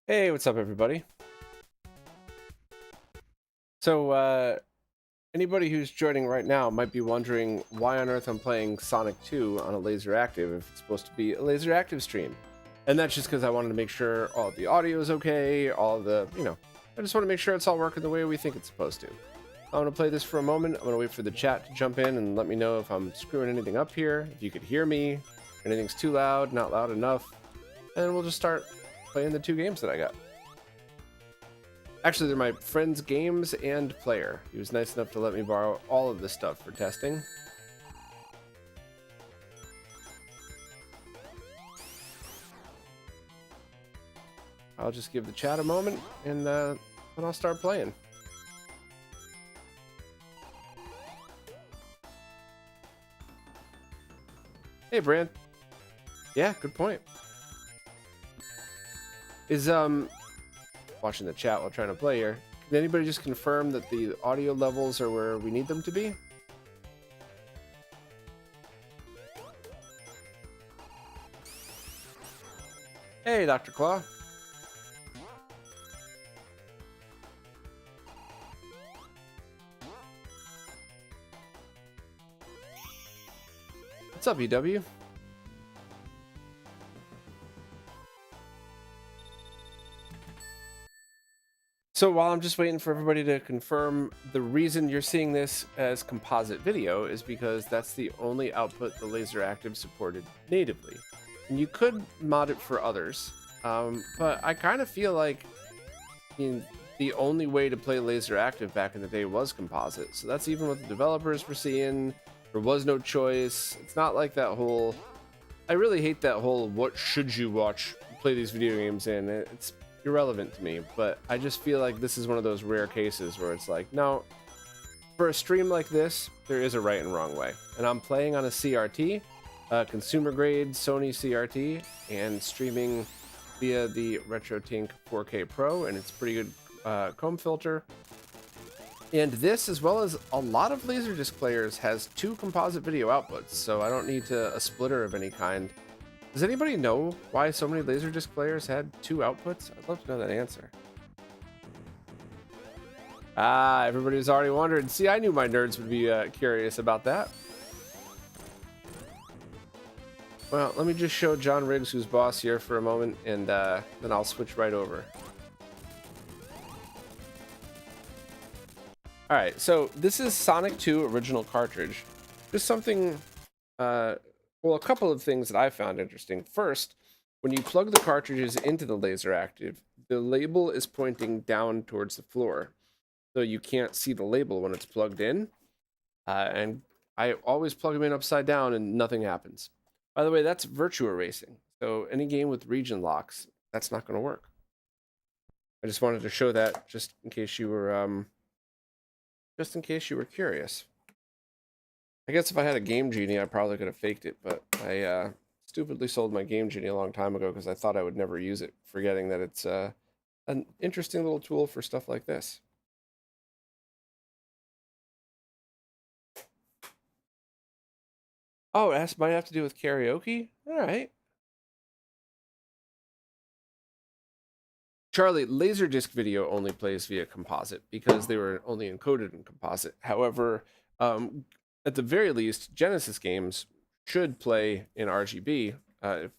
Hey, what's up, everybody? So, anybody who's joining right now might be wondering why on earth I'm playing Sonic 2 on a LaserActive if it's supposed to be a LaserActive stream. And that's just because I wanted to make sure all the audio is okay, I just want to make sure it's all working the way we think it's supposed to. I'm going to play this for a moment. I'm going to wait for the chat to jump in and let me know if I'm screwing anything up here, if you could hear me, if anything's too loud, not loud enough, and we'll just start playing the two games that I got. Actually, they're my friend's games and player. He was nice enough to let me borrow all of this stuff for testing. I'll just give the chat a moment and then I'll start playing. Hey, Brand. Yeah, good point. Is watching the chat while trying to play here. Can anybody just confirm that the audio levels are where we need them to be? Hey, Dr. Claw. What's up, EW? So while I'm just waiting for everybody to confirm, the reason you're seeing this as composite video is because that's the only output the LaserActive supported natively. And you could mod it for others, but I kind of feel like the only way to play LaserActive back in the day was composite. So that's even what the developers were seeing. There was no choice. It's not like that whole... I really hate that whole what should you watch, play these video games in. It's irrelevant to me, but I just feel like this is one of those rare cases where it's like, no, for a stream like this, there is a right and wrong way. And I'm playing on a CRT, consumer grade Sony CRT, and streaming via the RetroTink 4K Pro, and it's pretty good comb filter. And this, as well as a lot of Laserdisc players, has two composite video outputs, so I don't need a splitter of any kind. Does anybody know why so many Laserdisc players had two outputs? I'd love to know that answer. Ah, everybody's already wondered. See, I knew my nerds would be curious about that. Well, let me just show John Riggs, who's boss here, for a moment, and then I'll switch right over. All right, so this is Sonic 2 original cartridge. Just something, well, a couple of things that I found interesting. First, when you plug the cartridges into the LaserActive, the label is pointing down towards the floor. So you can't see the label when it's plugged in. And I always plug them in upside down and nothing happens. By the way, that's Virtua Racing. So any game with region locks, that's not going to work. I just wanted to show that just in case you were curious. I guess if I had a Game Genie, I probably could have faked it, but I stupidly sold my Game Genie a long time ago because I thought I would never use it, forgetting that it's an interesting little tool for stuff like this. Oh, it might have to do with karaoke? All right. Charlie, Laserdisc video only plays via composite because they were only encoded in composite. However, at the very least, Genesis games should play in RGB if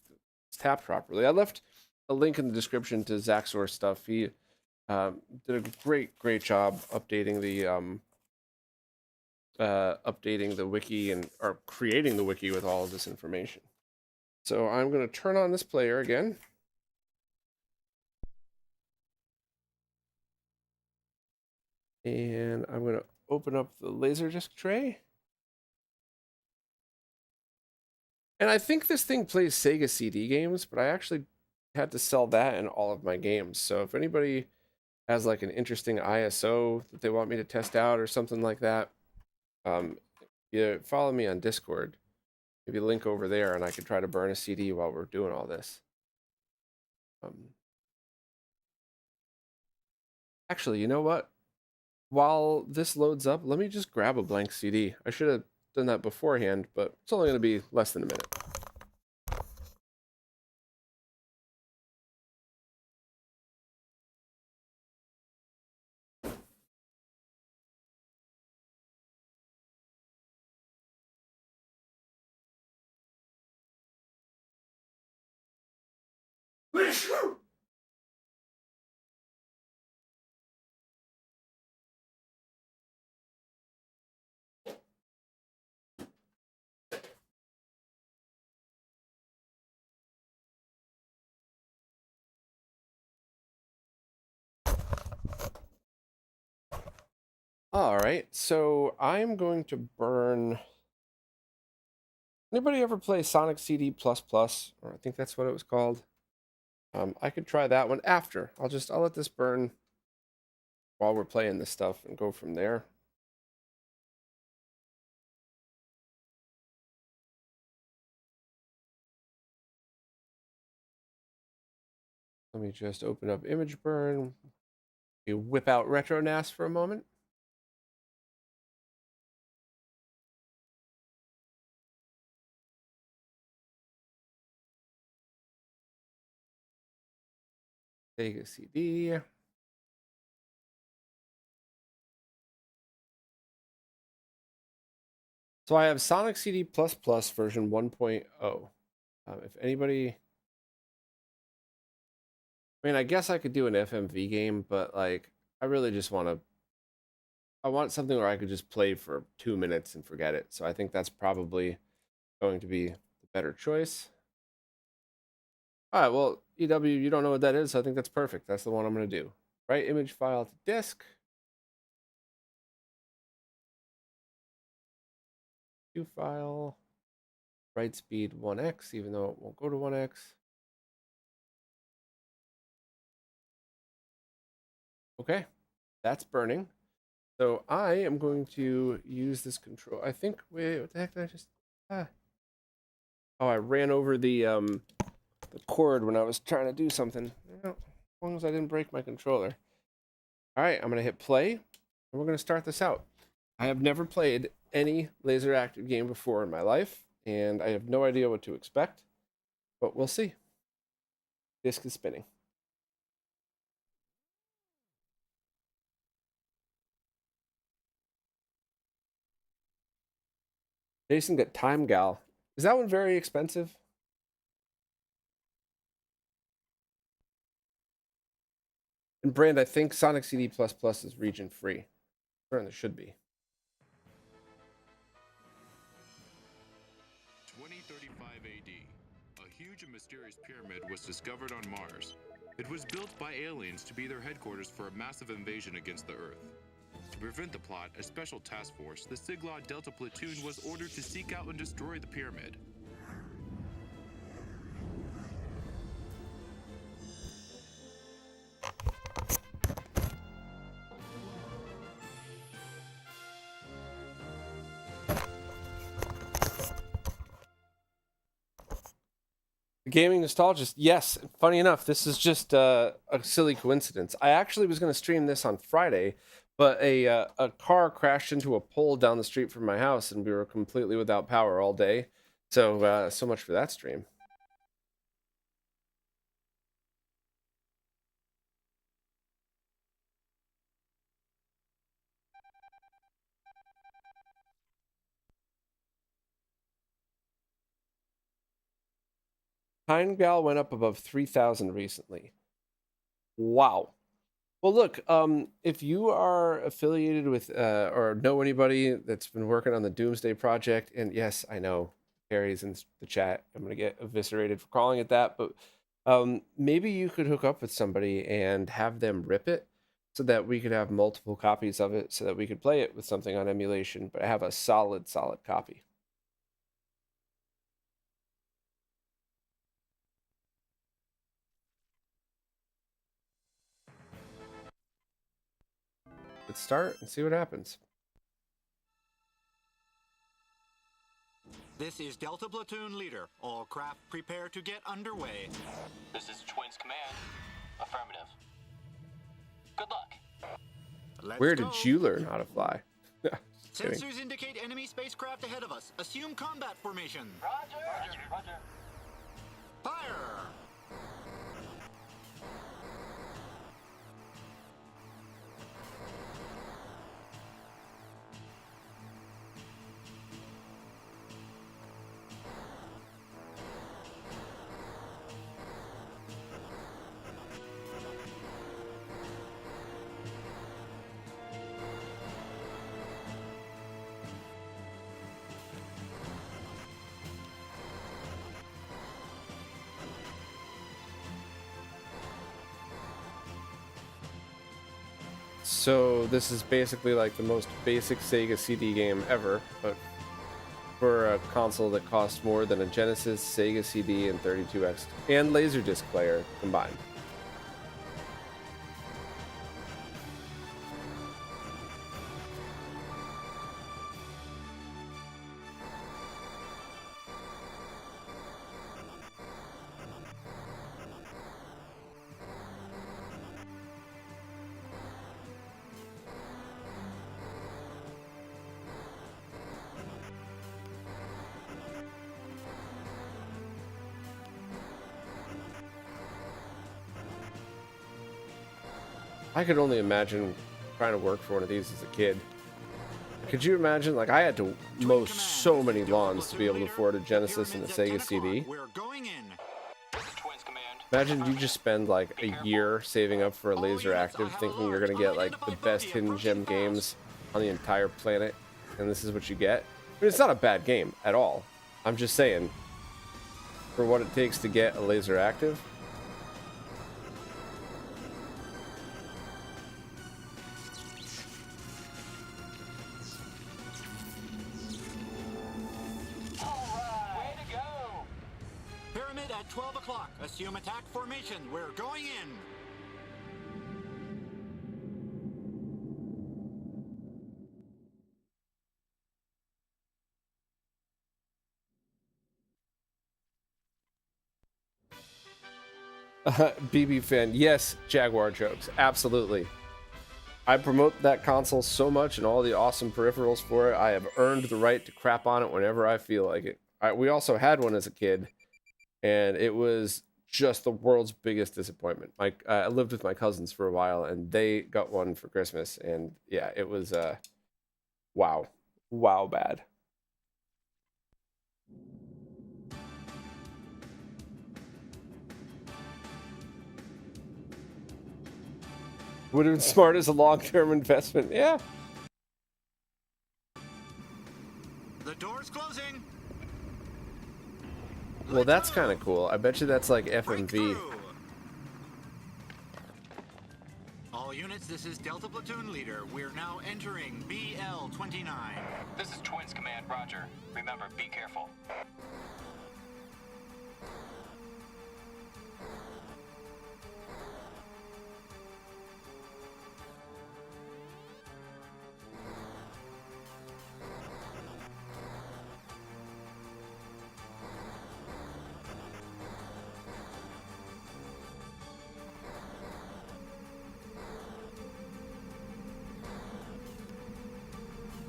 it's tapped properly. I left a link in the description to Zaxor's stuff. He did a great job updating the wiki or creating the wiki with all of this information. So I'm going to turn on this player again. And I'm going to open up the Laserdisc tray. And I think this thing plays Sega CD games, but I actually had to sell that in all of my games. So if anybody has like an interesting ISO that they want me to test out or something like that, you follow me on Discord. Maybe link over there and I could try to burn a CD while we're doing all this. Actually, you know what? While this loads up, let me just grab a blank CD. I should have done that beforehand, but it's only going to be less than a minute. All right, so I'm going to burn. Anybody ever play Sonic CD++? Or I think that's what it was called. I could try that one after. I'll let this burn while we're playing this stuff and go from there. Let me just open up image burn. You whip out RetroNAS for a moment. Sega CD. So I have Sonic CD++ version 1.0. If anybody, I mean, I guess I could do an FMV game, but like, I really just I want something where I could just play for 2 minutes and forget it. So I think that's probably going to be the better choice. All right, well, EW, you don't know what that is, so I think that's perfect. That's the one I'm going to do. Write image file to disk. View file. Write speed 1x, even though it won't go to 1x. Okay, that's burning. So I am going to use this control. I think, wait, what the heck did I just, oh, I ran over the cord when I was trying to do something. Well, as long as I didn't break my controller. All right, I'm going to hit play, and we're going to start this out. I have never played any LaserActive game before in my life, and I have no idea what to expect, but we'll see. Disk is spinning. Jason got Time Gal. Is that one very expensive? And Brand, I think Sonic CD++ is region free. Certainly should be. 2035 AD. A huge and mysterious pyramid was discovered on Mars. It was built by aliens to be their headquarters for a massive invasion against the Earth. To prevent the plot, a special task force, the Siglod Delta Platoon, was ordered to seek out and destroy the pyramid. Gaming nostalgist, yes. Funny enough, this is just a silly coincidence. I actually was going to stream this on Friday, but a car crashed into a pole down the street from my house, and we were completely without power all day. So so much for that stream. Pine Gal went up above 3,000 recently. Wow. Well, look, if you are affiliated with or know anybody that's been working on the Doomsday Project, and yes, I know Harry's in the chat. I'm gonna get eviscerated for calling it that, but maybe you could hook up with somebody and have them rip it so that we could have multiple copies of it so that we could play it with something on emulation, but have a solid copy. Let's start and see what happens. This is Delta Platoon Leader. All craft prepare to get underway. This is Twins Command. Affirmative. Good luck. Let's Where go. did you learn how to fly? Just kidding. Sensors indicate enemy spacecraft ahead of us. Assume combat formation. Roger. Roger. Roger. Fire! So this is basically like the most basic Sega CD game ever, but for a console that costs more than a Genesis, Sega CD, and 32X and Laserdisc player combined. I could only imagine trying to work for one of these as a kid. Could you imagine? Like, I had to mow so many lawns to be able to afford a Genesis and a Sega CD. We're going in. This is Twins Command. Imagine you just spend like a year saving up for a LaserActive, thinking you're gonna get like the best hidden gem games on the entire planet, and this is what you get. I mean, it's not a bad game at all. I'm just saying, for what it takes to get a LaserActive. Way to go! Pyramid at 12 o'clock. Assume attack formation. We're going in. BB fan, yes, Jaguar jokes, absolutely. I promote that console so much and all the awesome peripherals for it. I have earned the right to crap on it whenever I feel like it. We also had one as a kid, and it was just the world's biggest disappointment. I lived with my cousins for a while, and they got one for Christmas, and yeah, it was wow bad. Would have been smart as a long-term investment. Yeah. The door's closing. Well, that's kind of cool. I bet you that's like Break FMV. through. All units, this is Delta Platoon Leader. We're now entering BL-29. This is Twins Command, Roger. Remember, be careful.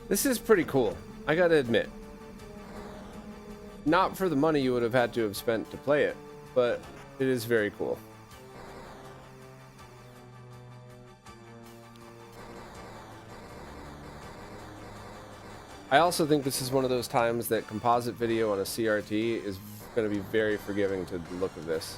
This is pretty cool, I gotta admit. Not for the money you would have had to have spent to play it, but it is very cool. I also think this is one of those times that composite video on a CRT is going to be very forgiving to the look of this.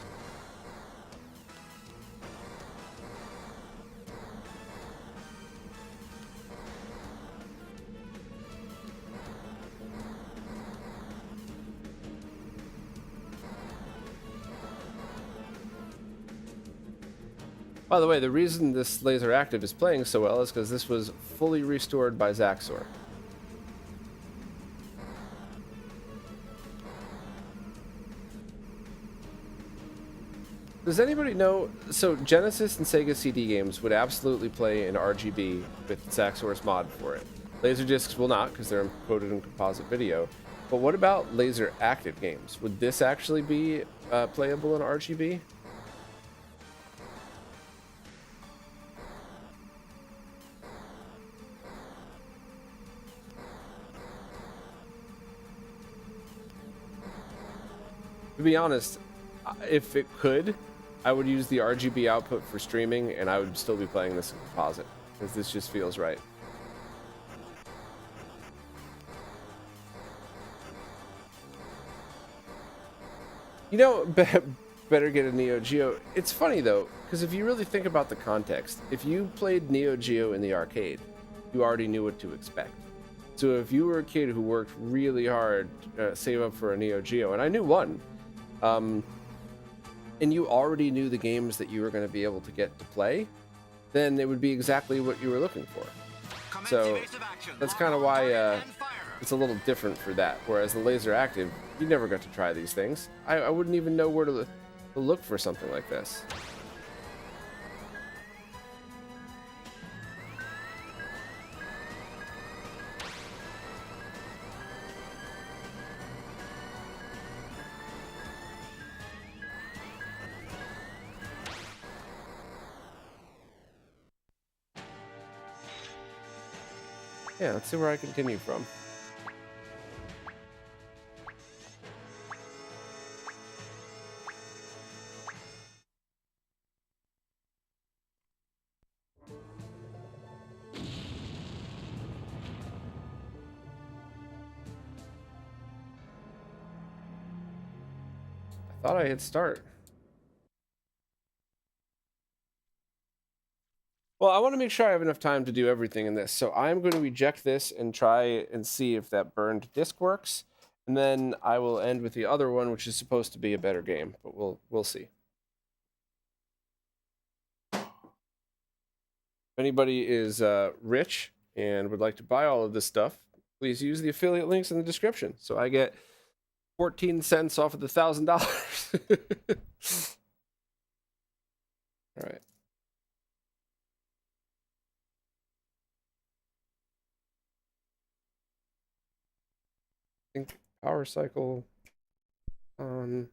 By the way, the reason this LaserActive is playing so well is because this was fully restored by Zaxor. Does anybody know? So Genesis and Sega CD games would absolutely play in RGB with Zaxor's mod for it. Laserdiscs will not because they're encoded in composite video. But what about LaserActive games? Would this actually be playable in RGB? To be honest, if it could, I would use the RGB output for streaming, and I would still be playing this in composite, because this just feels right. You know, better get a Neo Geo. It's funny, though, because if you really think about the context, if you played Neo Geo in the arcade, you already knew what to expect. So if you were a kid who worked really hard to save up for a Neo Geo, and I knew one, and you already knew the games that you were going to be able to get to play, then it would be exactly what you were looking for. Commence So evasive action. that's Lock kind of on why target and fire. it's a little different for that. Whereas the LaserActive, you never got to try these things. I wouldn't even know where to look for something like this. Yeah, let's see where I continue from. I thought I hit start. Well, I want to make sure I have enough time to do everything in this. So I'm going to eject this and try and see if that burned disk works. And then I will end with the other one, which is supposed to be a better game, but we'll see. If anybody is rich and would like to buy all of this stuff, please use the affiliate links in the description. So I get 14 cents off of the $1,000. All right. I think power cycle on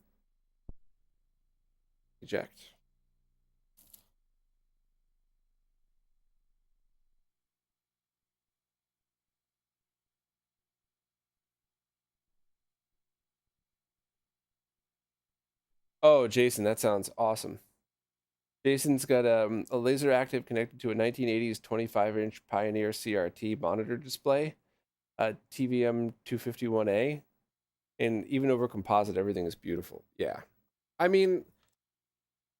eject. Oh, Jason, that sounds awesome. Jason's got a LaserActive connected to a 1980s 25-inch Pioneer CRT monitor display, a TVM 251A, and even over composite, everything is beautiful. Yeah. I mean,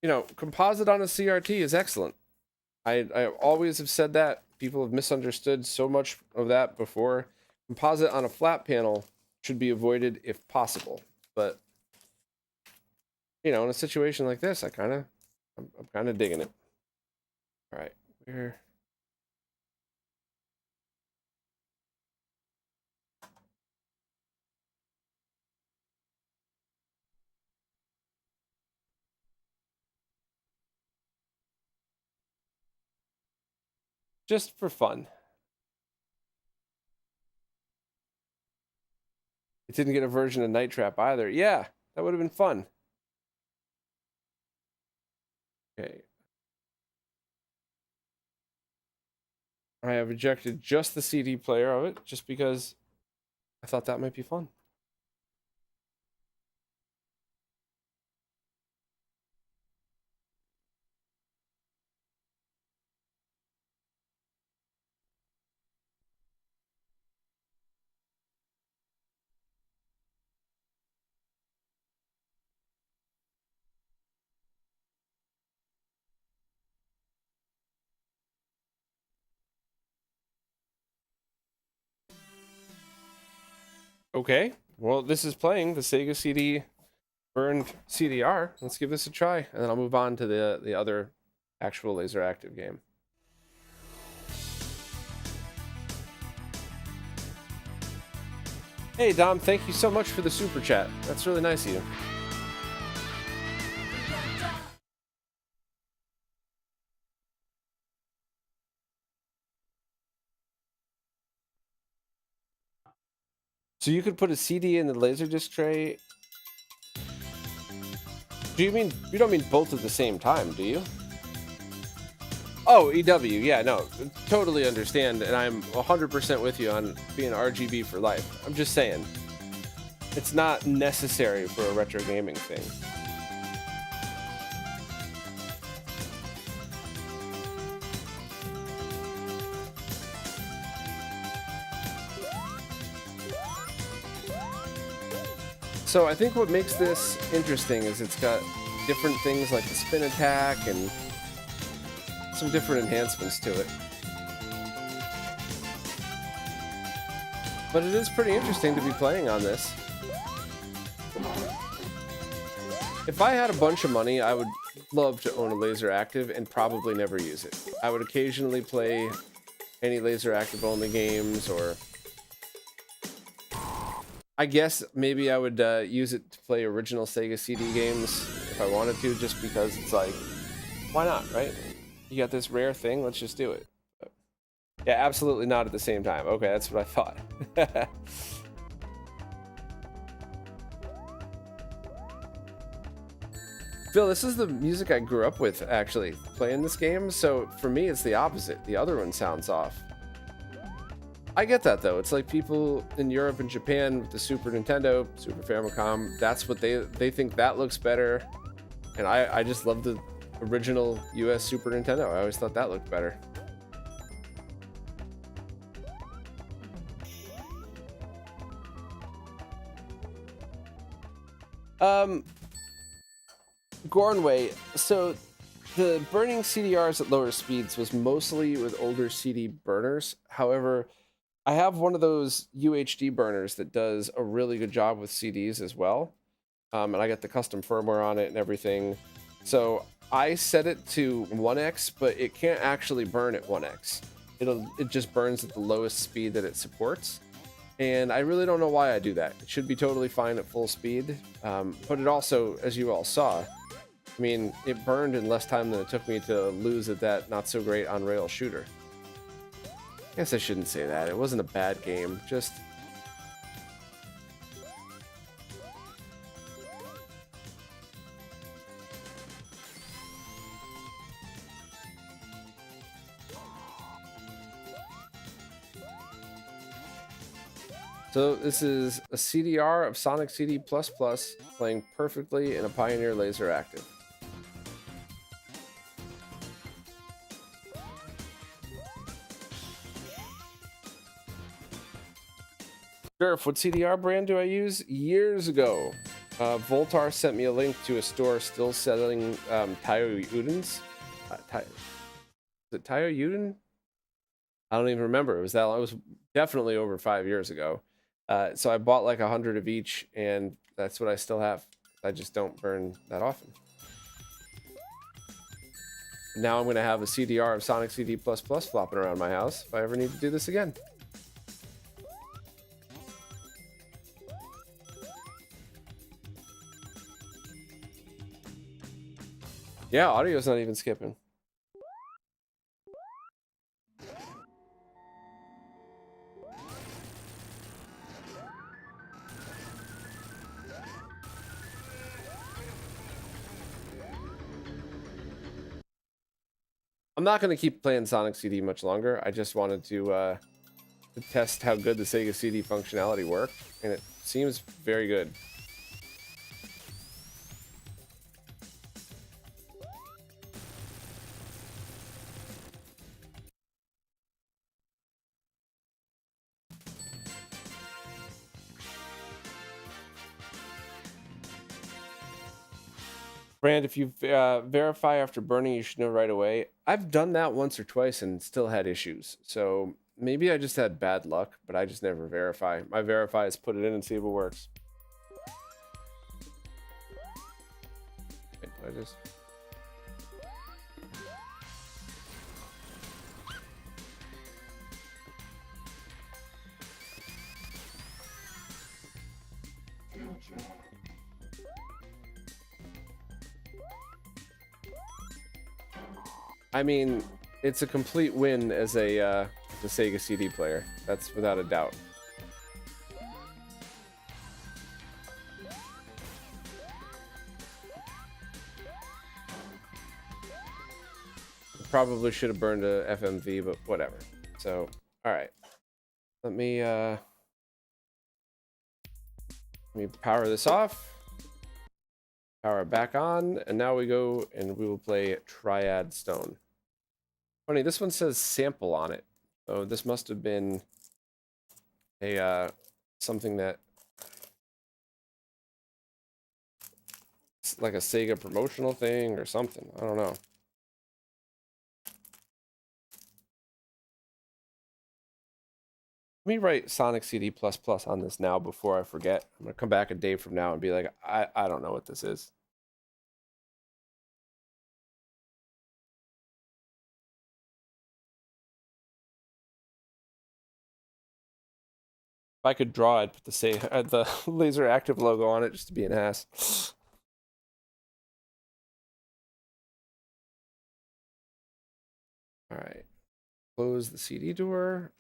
you know, composite on a CRT is excellent. I always have said that. People have misunderstood so much of that before. Composite on a flat panel should be avoided if possible. But, you know, in a situation like this, I'm kind of digging it. All right, we're... just for fun. It didn't get a version of Night Trap either. Yeah, that would have been fun. Okay. I have ejected just the CD player of it, just because I thought that might be fun. Okay, well, this is playing the Sega CD burned CDR. Let's give this a try, and then I'll move on to the other actual LaserActive game. Hey, Dom, thank you so much for the super chat. That's really nice of you. So you could put a CD in the Laserdisc tray. You don't mean both at the same time, do you? Oh, EW, yeah, no, totally understand, and I'm 100% with you on being RGB for life. I'm just saying, it's not necessary for a retro gaming thing. So I think what makes this interesting is it's got different things like the spin attack and some different enhancements to it. But it is pretty interesting to be playing on this. If I had a bunch of money, I would love to own a LaserActive and probably never use it. I would occasionally play any LaserActive only games, or I guess maybe I would use it to play original Sega CD games if I wanted to, just because it's like, why not, right? You got this rare thing, let's just do it. But yeah, absolutely not at the same time. Okay, that's what I thought. Phil, this is the music I grew up with, actually, playing this game, so for me it's the opposite. The other one sounds off. I get that, though. It's like people in Europe and Japan with the Super Nintendo, Super Famicom, that's what they think that looks better. And I just love the original US Super Nintendo. I always thought that looked better. Gornway, so the burning CDRs at lower speeds was mostly with older CD burners. However, I have one of those UHD burners that does a really good job with CDs as well. And I got the custom firmware on it and everything. So I set it to 1x, but it can't actually burn at 1x. It just burns at the lowest speed that it supports. And I really don't know why I do that. It should be totally fine at full speed. But it also, as you all saw, I mean, it burned in less time than it took me to lose at that not so great on rail shooter. I guess I shouldn't say that. It wasn't a bad game, just... So this is a CDR of Sonic CD++ playing perfectly in a Pioneer LaserActive. Surf, what CDR brand do I use? Years ago, Voltar sent me a link to a store still selling Tayo Udens. Is it Tayo Uden? I don't even remember. It was that long. It was definitely over 5 years ago. So I bought like 100 of each, and that's what I still have. I just don't burn that often. Now I'm going to have a CDR of Sonic CD++ flopping around my house if I ever need to do this again. Yeah, audio's not even skipping. I'm not going to keep playing Sonic CD much longer. I just wanted to test how good the Sega CD functionality worked, and it seems very good. Brand, if you verify after burning, you should know right away. I've done that once or twice and still had issues. So maybe I just had bad luck, but I just never verify. My verify is put it in and see if it works. Wait, do I just... I mean, it's a complete win as a the Sega CD player. That's without a doubt. Probably should have burned a FMV, but whatever. So, all right. Let me power this off. Power it back on, and now we go and we will play Triad Stone. Funny, this one says sample on it. So this must have been a something that it's like a Sega promotional thing or something. I don't know. Let me write Sonic CD++ on this now before I forget. I'm gonna come back a day from now and be like, I don't know what this is. I could draw it, put the the LaserActive logo on it just to be an ass. All right. Close the CD door.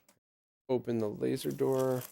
Open the laser door.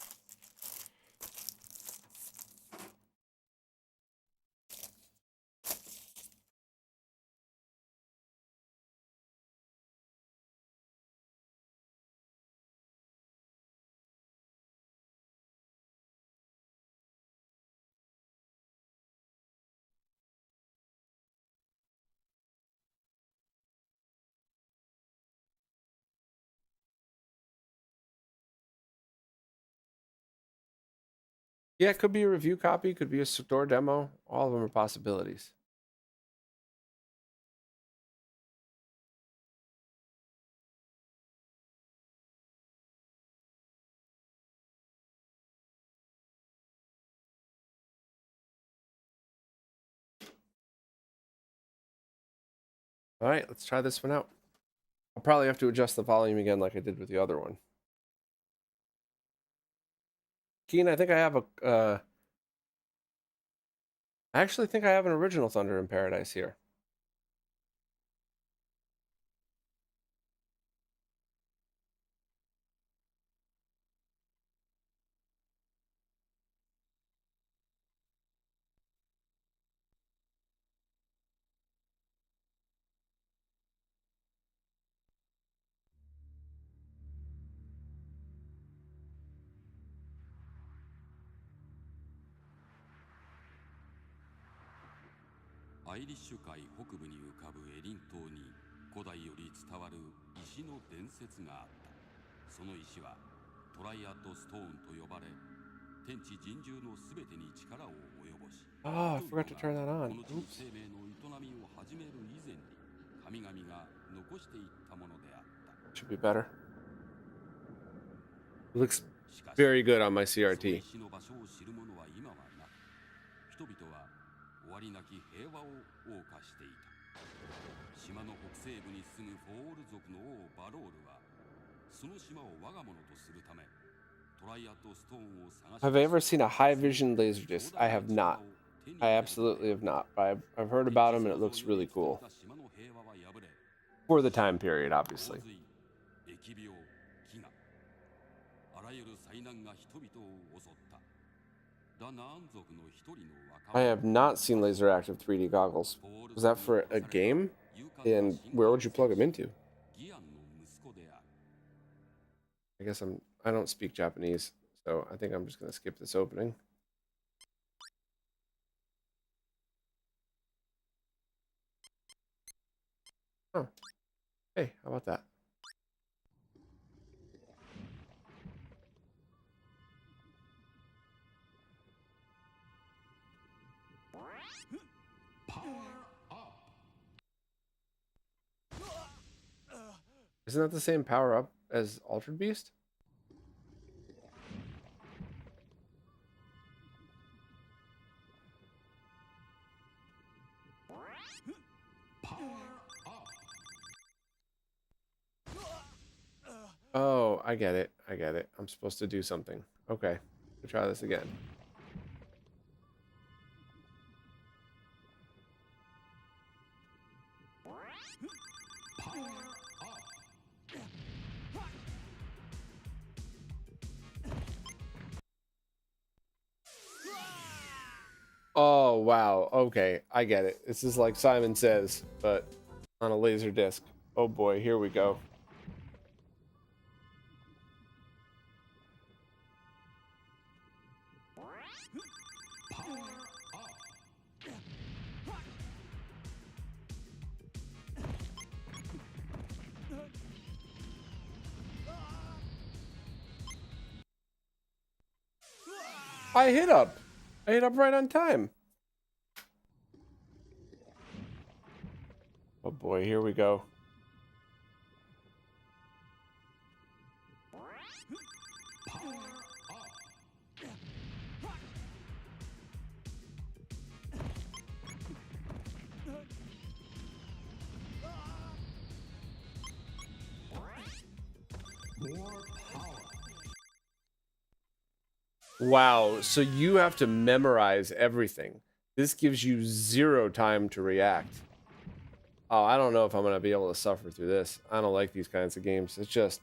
Yeah, it could be a review copy, could be a store demo. All of them are possibilities. All right, let's try this one out. I'll probably have to adjust the volume again like I did with the other one. Keen, I think I have I actually think I have an original Thunder in Paradise here. Oh, I forgot to turn that on. Oops. Should be better. It looks very good on my CRT. Have I ever seen a high vision laser disc? I have not. I absolutely have not. I've heard about them and it looks really cool. For the time period, obviously. I have not seen LaserActive 3D goggles. Was that for a game? And where would you plug them into? I guess I don't speak Japanese, so I think I'm just gonna skip this opening. Oh, hey, how about that? Isn't that the same power up as Altered Beast? Oh, I get it. I get it. I'm supposed to do something. Okay, we'll try this again. Oh, wow. Okay, I get it. This is like Simon Says, but on a laser disc. Oh boy, here we go. I hit up. I hit up right on time. Oh boy, here we go. Wow, so you have to memorize everything. This gives you 0 time to react. Oh, I don't know if I'm gonna be able to suffer through this. I don't like these kinds of games. It's just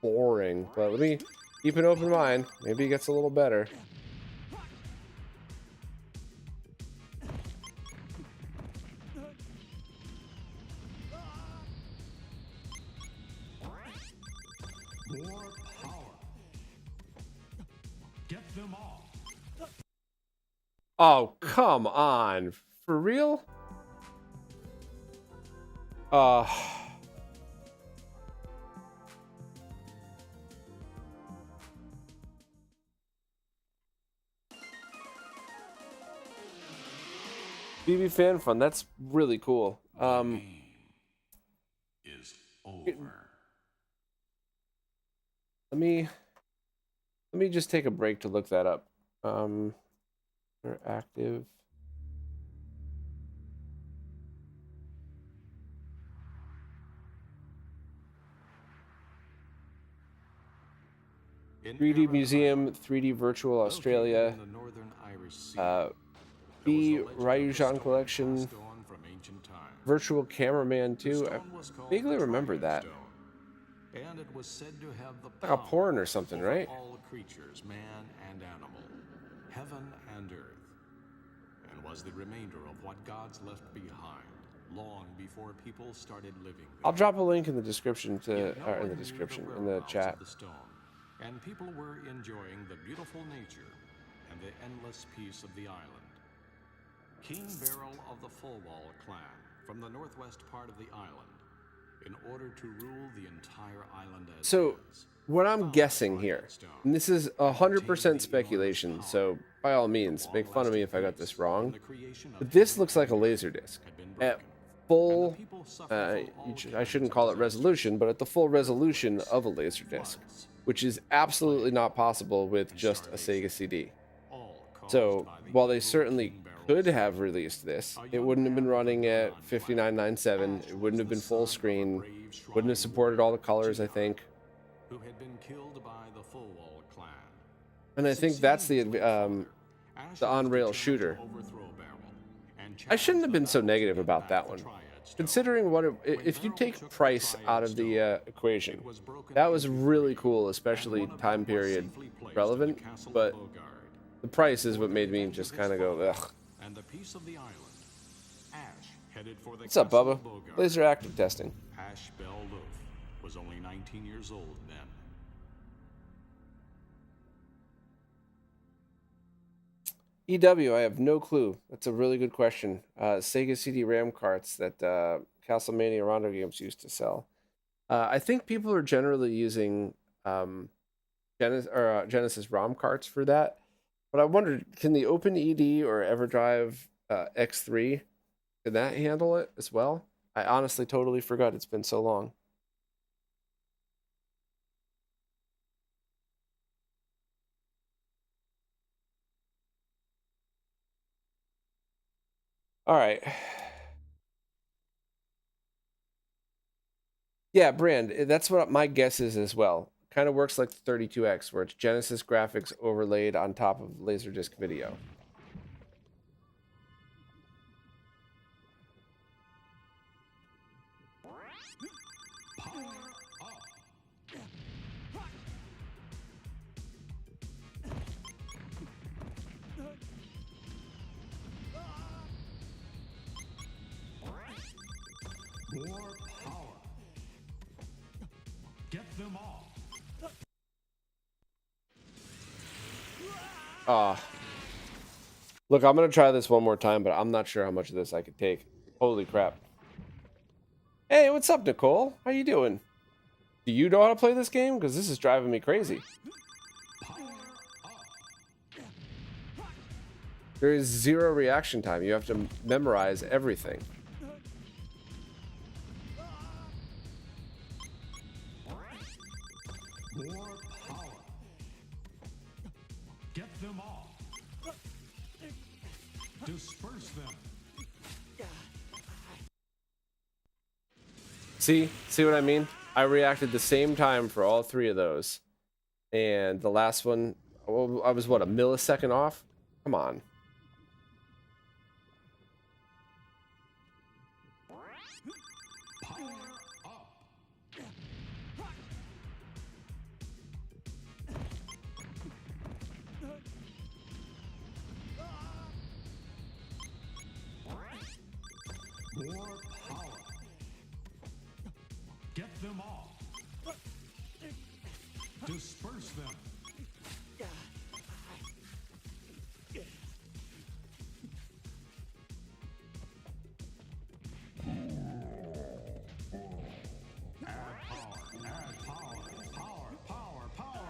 boring. But let me keep an open mind. Maybe it gets a little better. More power. Get them all. Oh, come on. For real? Uh BB Fan Fun, that's really cool. Is over. Let me just take a break to look that up. Active. In 3D Era Museum, Island, 3D Virtual located Australia, in the northern Irish Sea, B there was a legend of a Ryujan stone Collection, passed on from ancient times. Virtual Cameraman The 2. I stone was called vaguely the remember Triad that. Stone, and it was said to have the Like a power porn or something, over right? all creatures, man and animal, heaven and earth, and was the remainder of what gods left behind long before people started living there. I'll drop a link in the description to, Yet no or in one the knew description, in the whereabouts chat. of the stone, and people were enjoying the beautiful nature and the endless peace of the island. King Beryl of the Fullwall clan, from the northwest part of the island, in order to rule the entire island as So, his, what I'm found the guessing Triad here, Stone, and this is and 100% obtained the speculation, enormous so power by all that means, make fun of me if I got long-lasting this peace wrong. from the creation of But this heaven looks like a and laser earth disc had been at broken, and full. the people suffered from all I kinds shouldn't of call it disasters. resolution, but at the full resolution of a laser disc, Floods, which is absolutely not possible with and just a starvation. Sega CD. all caused So by the while they evil certainly King Beryl's could son. have released this, A it young wouldn't have been man of the running at Huron clan, 5997. Ash It wouldn't was have the been full son of a screen. brave Wouldn't have shrine supported all the warrior, colors, I Gion, think. who had been killed by the Fullwall clan. And I think that's Succeeding his late father, Ash the was on-rail determined to shooter. overthrow Beryl and I shouldn't challenge have the been so battle to negative get about back that the one. Triad Stone. Considering what When if you Beryl take took the price Triad out of the Stone, equation, it was broken that was into really three, cool, and especially one of them time was period safely placed in the relevant. castle of But Bogard. the price is For what the made me revenge just of his kind of go, father ugh. and the peace of the island, Ash headed for the What's up, castle Bubba? of Bogard. LaserActive testing. Ash Bell Loof was only 19 years old then. EW, I have no clue. That's a really good question. Sega CD RAM carts that Castlemania Rondo Games used to sell. I think people are generally using Genesis ROM carts for that. But I wondered, can the OpenED or EverDrive X3, can that handle it as well? I honestly totally forgot. It's been so long. All right. Yeah, Brand, that's what my guess is as well. Kind of works like the 32X, where it's Genesis graphics overlaid on top of Laserdisc video. Power up. More power. Get them all. Look, I'm going to try this one more time, but I'm not sure how much of this I could take. Holy crap. Hey, what's up, Nicole? How you doing? Do you know how to play this game? Because this is driving me crazy. Power up. There is 0 reaction time. You have to memorize everything. More power. Get them all. Disperse them. See what I mean? I reacted the same time for all 3 of those. And the last one, Well, I was what, a millisecond off? Come on. Power up. More power. Get them all. Disperse them. Add power. Add power. Power. Power. Power.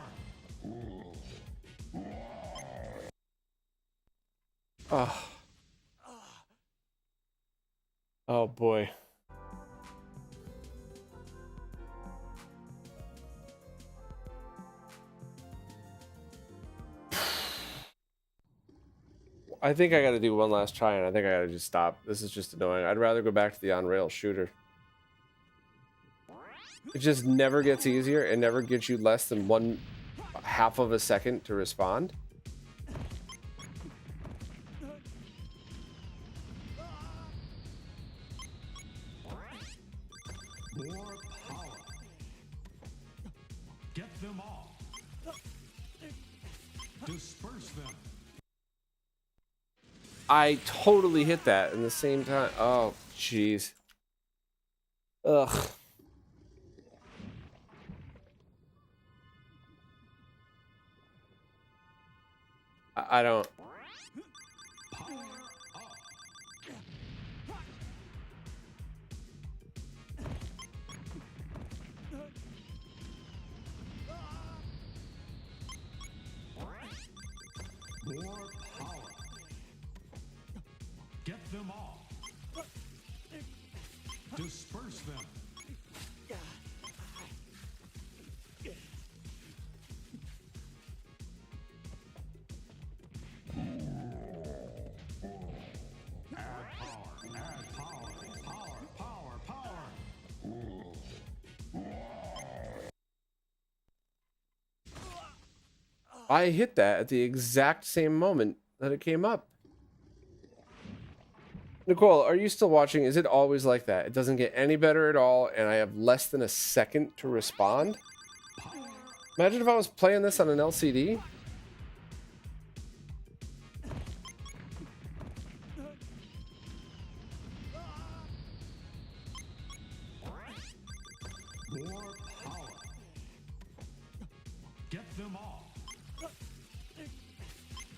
Oh. Oh boy. I think I gotta do one last try, and I think I gotta just stop. This is just annoying. I'd rather go back to the on-rail shooter. It just never gets easier. It never gets you less than 1/2 of a second to respond. More power. Get them all. Disperse them. I totally hit that in the same time. Oh, jeez. Ugh. I don't. Power up. More power. Get them all. Disperse them. Add power. Add power. Power. Power. Power. I hit that at the exact same moment that it came up. Nicole, are you still watching? Is it always like that? It doesn't get any better at all, and I have less than a second to respond? Imagine if I was playing this on an LCD. More power. Get them all.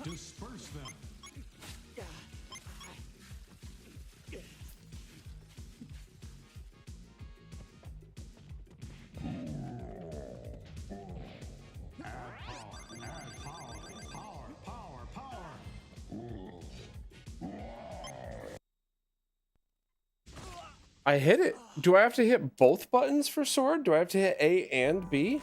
Disperse them. Add power. Add power. Power. Power. Power. I hit it. Do I have to hit both buttons for sword? Do I have to hit A and B?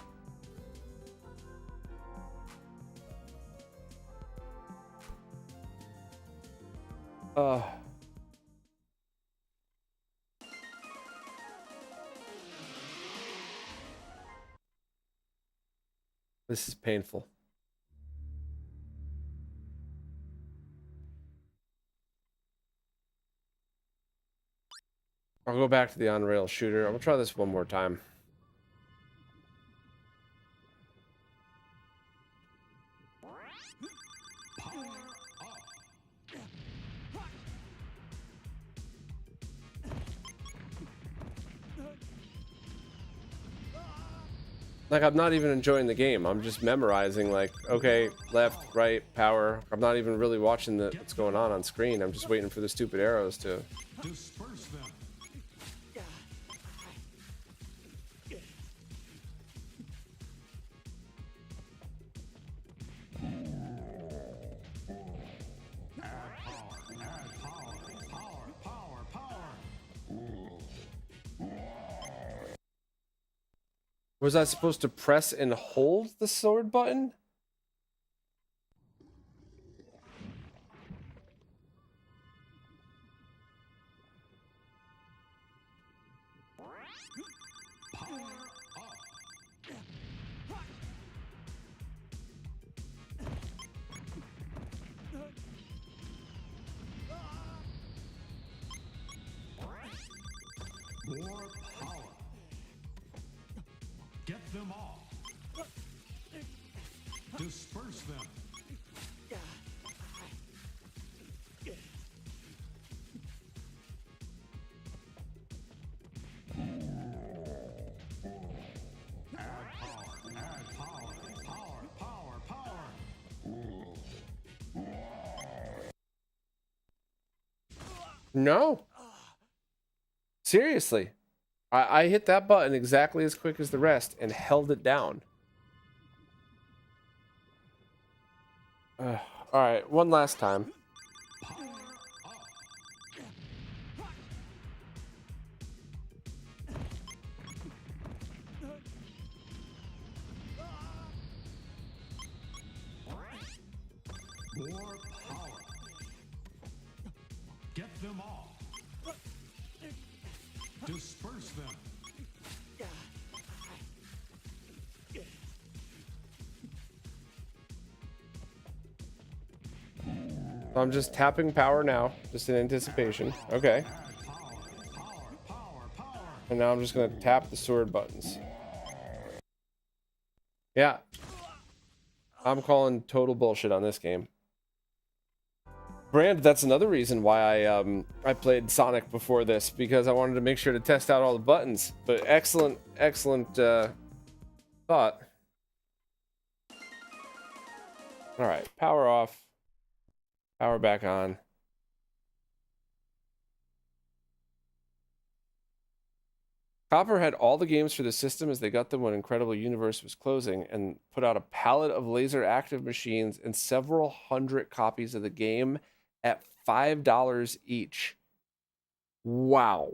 This is painful. I'll go back to the on-rail shooter. I'm gonna try this one more time. Power up. Like, I'm not even enjoying the game. I'm just memorizing, like, okay, left, right, power. I'm not even really watching what's going on screen. I'm just waiting for the stupid arrows to... Disperse them. Add power. Add power. Power. Power. Power. Was I supposed to press and hold the sword button? Power up. them all. Disperse them. Add power, power. No. Seriously. I hit that button exactly as quick as the rest and held it down. All right, one last time. Power up. More power. Get them all. Disperse them. I'm just tapping power now, just in anticipation. Okay. Add power. And now I'm just going to tap the sword buttons. Yeah. I'm calling total bullshit on this game. Brand, that's another reason why I played Sonic before this, because I wanted to make sure to test out all the buttons. But excellent thought. All right, power off. Power back on. Copper had all the games for the system as they got them when Incredible Universe was closing, and put out a pallet of LaserActive machines and several hundred copies of the game at $5 each. Wow.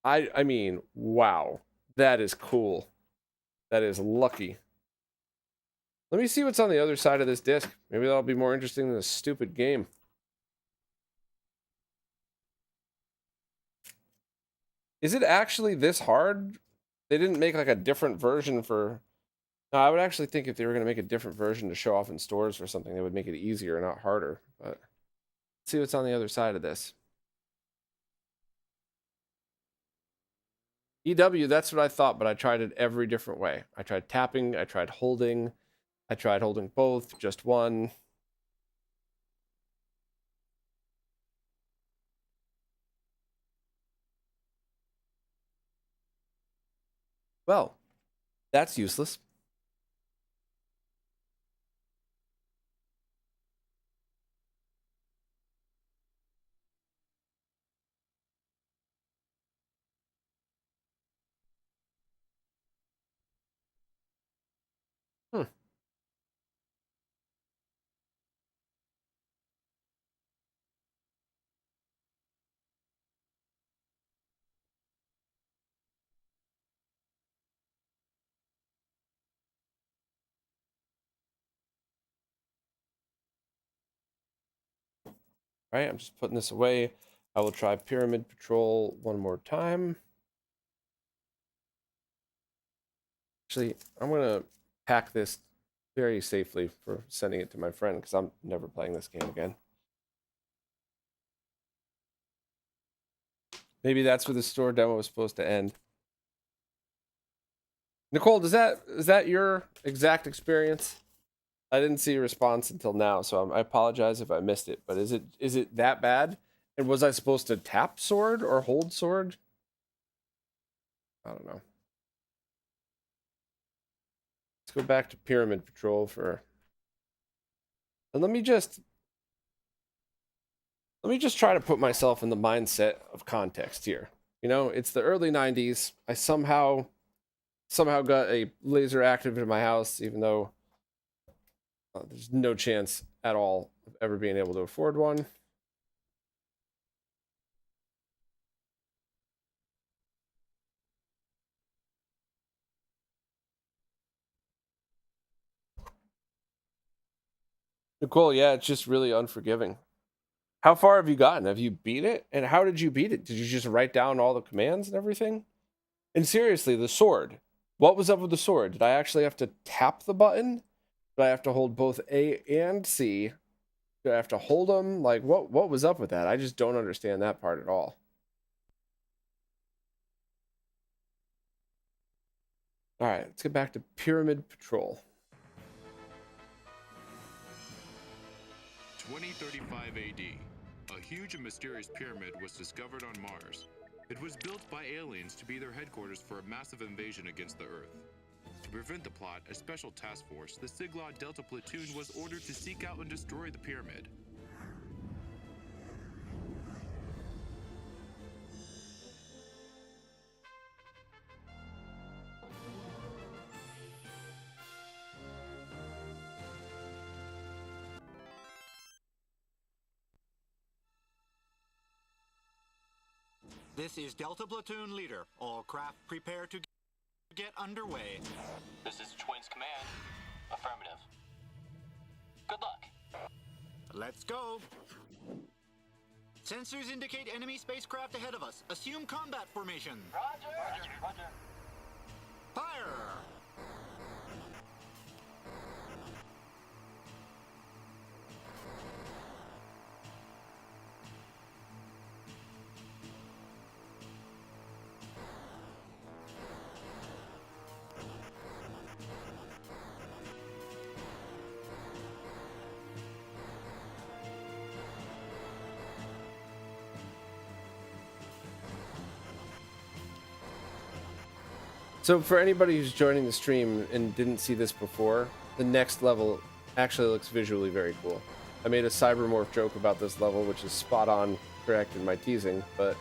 I mean, wow. That is cool. That is lucky. Let me see what's on the other side of this disc. Maybe that'll be more interesting than this stupid game. Is it actually this hard? They didn't make like a different version for... No, I would actually think if they were going to make a different version to show off in stores or something, they would make it easier, not harder. But let's see what's on the other side of this. EW, that's what I thought, but I tried it every different way. I tried tapping, I tried holding both, just one. Well, that's useless. All right, I'm just putting this away. I will try Pyramid Patrol one more time. Actually, I'm going to pack this very safely for sending it to my friend because I'm never playing this game again. Maybe that's where the store demo was supposed to end. Nicole, is that your exact experience? I didn't see a response until now, so I apologize if I missed it. But is it that bad? And was I supposed to tap sword or hold sword? I don't know. Let's go back to Pyramid Patrol for... And let me just try to put myself in the mindset of context here. You know, it's the early 90s. I somehow got a LaserActive in my house, even though there's no chance at all of ever being able to afford one. Nicole, yeah, it's just really unforgiving. How far have you gotten? Have you beat it? And how did you beat it? Did you just write down all the commands and everything? And seriously, the sword. What was up with the sword? Did I actually have to tap the button? Did I have to hold both A and C? Did I have to hold them? Like, what was up with that? I just don't understand that part at all. All right, let's get back to Pyramid Patrol. 2035 AD. A huge and mysterious pyramid was discovered on Mars. It was built by aliens to be their headquarters for a massive invasion against the Earth. To prevent the plot, a special task force, the Siglod Delta Platoon, was ordered to seek out and destroy the pyramid. This is Delta Platoon Leader. All craft prepare to get underway. This is Twins Command. Affirmative. Good luck. Let's go. Sensors indicate enemy spacecraft ahead of us. Assume combat formation. Roger. Fire! So for anybody who's joining the stream and didn't see this before, the next level actually looks visually very cool. I made a Cybermorph joke about this level, which is spot on correct in my teasing, but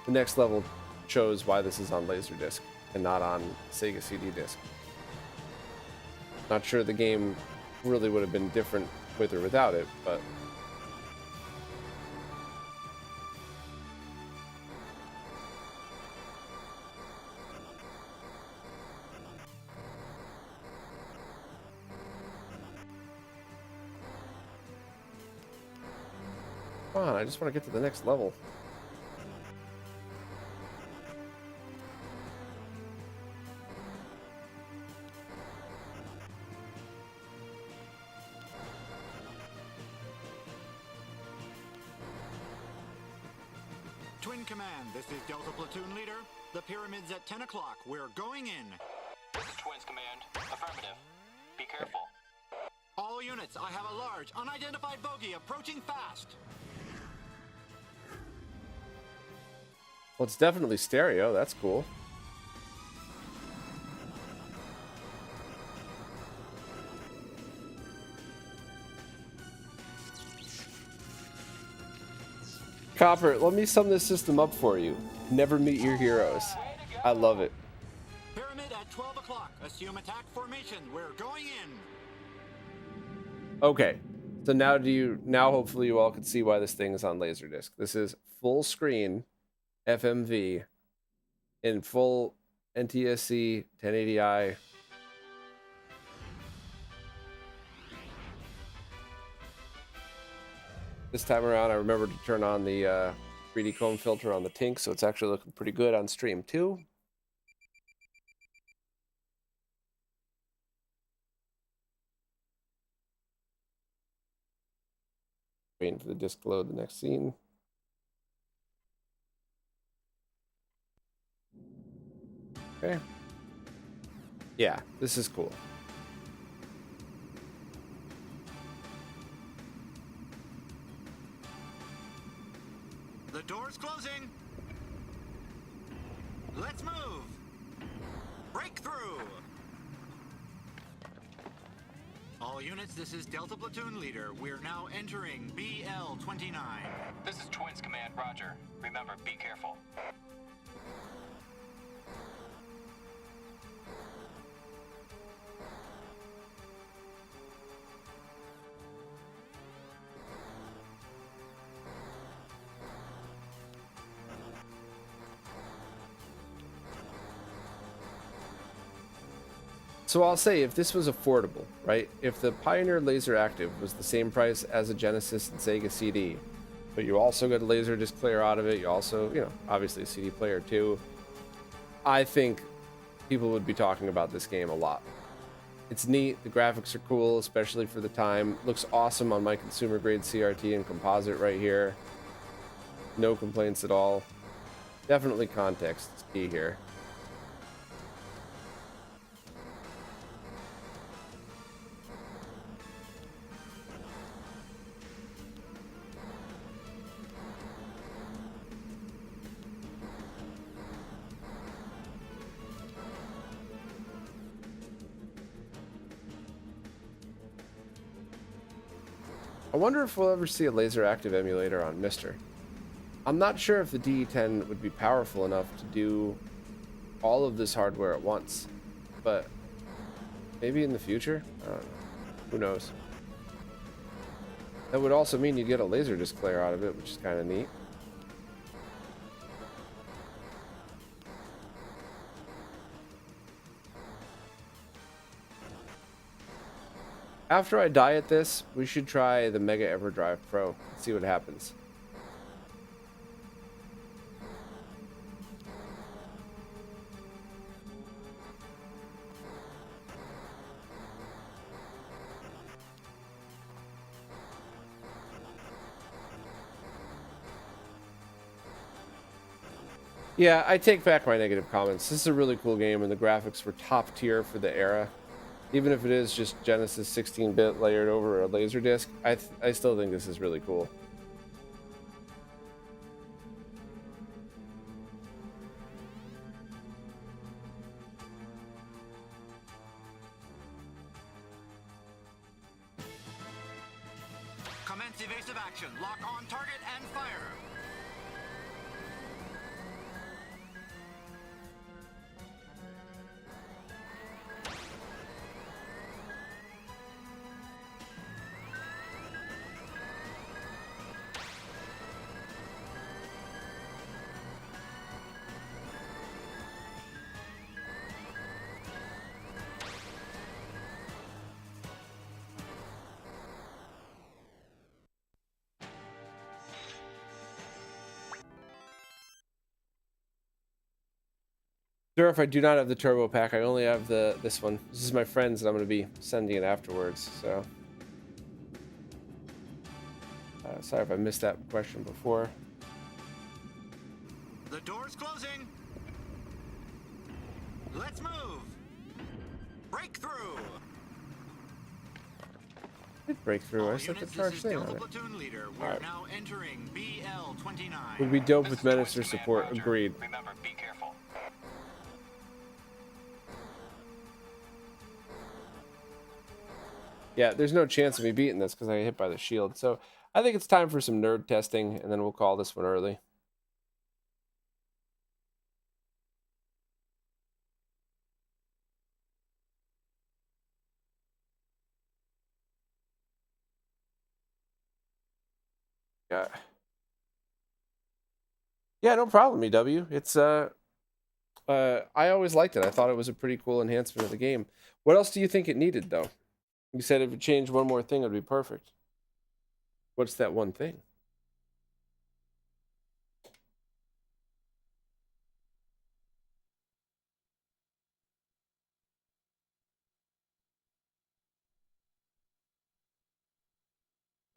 the next level shows why this is on Laserdisc and not on Sega CD disc. Not sure the game really would have been different with or without it, but come on, I just want to get to the next level. Twin Command, this is Delta Platoon Leader. The pyramid's at 10 o'clock. We're going in. This is Twins Command. Affirmative. Be careful. All units, I have a large, unidentified bogey approaching fast. Well, it's definitely stereo. That's cool. Copper, let me sum this system up for you. Never meet your heroes. I love it. Pyramid at 12 o'clock. Assume attack formation. We're going in. Okay, so now hopefully you all can see why this thing is on Laserdisc. This is full screen FMV in full NTSC 1080i. This time around, I remembered to turn on the 3D comb filter on the Tink, so it's actually looking pretty good on stream too. Waiting for the disc to load the next scene. Okay. Yeah, this is cool. The door's closing. Let's move. Breakthrough. All units, this is Delta Platoon Leader. We're now entering BL-29. This is Twins Command. Roger. Remember, be careful. So I'll say, if this was affordable, right? If the Pioneer LaserActive was the same price as a Genesis and Sega CD, but you also get a Laserdisc player out of it, you also, obviously a CD player too, I think people would be talking about this game a lot. It's neat, the graphics are cool, especially for the time. Looks awesome on my consumer grade CRT and composite right here. No complaints at all. Definitely context is key here. wonder if we'll ever see a LaserActive emulator on Mister. I'm not sure if the DE10 would be powerful enough to do all of this hardware at once, but maybe in the future? I don't know. Who knows? That would also mean you'd get a LaserDisc player out of it, which is kind of neat. After I die at this, we should try the Mega EverDrive Pro and see what happens. Yeah, I take back my negative comments. This is a really cool game, and the graphics were top tier for the era. Even if it is just Genesis 16-bit layered over a LaserDisc, I still think this is really cool. Commence evasive action. Lock on target and fire. Sure, if I do not have the turbo pack, I only have this one. This is my friend's, and I'm going to be sending it afterwards. So, sorry if I missed that question before. The door's closing. Let's move. Breakthrough. Hit breakthrough. I All set the units, charge this is thing Delta on it. Platoon Leader. We're Alright. now entering BL-29. Would be dope This with is Points Minister Command, support. Roger. Agreed. Remember, be careful. Yeah, there's no chance of me beating this because I get hit by the shield. So I think it's time for some nerd testing, and then we'll call this one early. Yeah. Yeah, no problem, EW. It's I always liked it. I thought it was a pretty cool enhancement of the game. What else do you think it needed, though? You said if it changed one more thing, it'd be perfect. What's that one thing?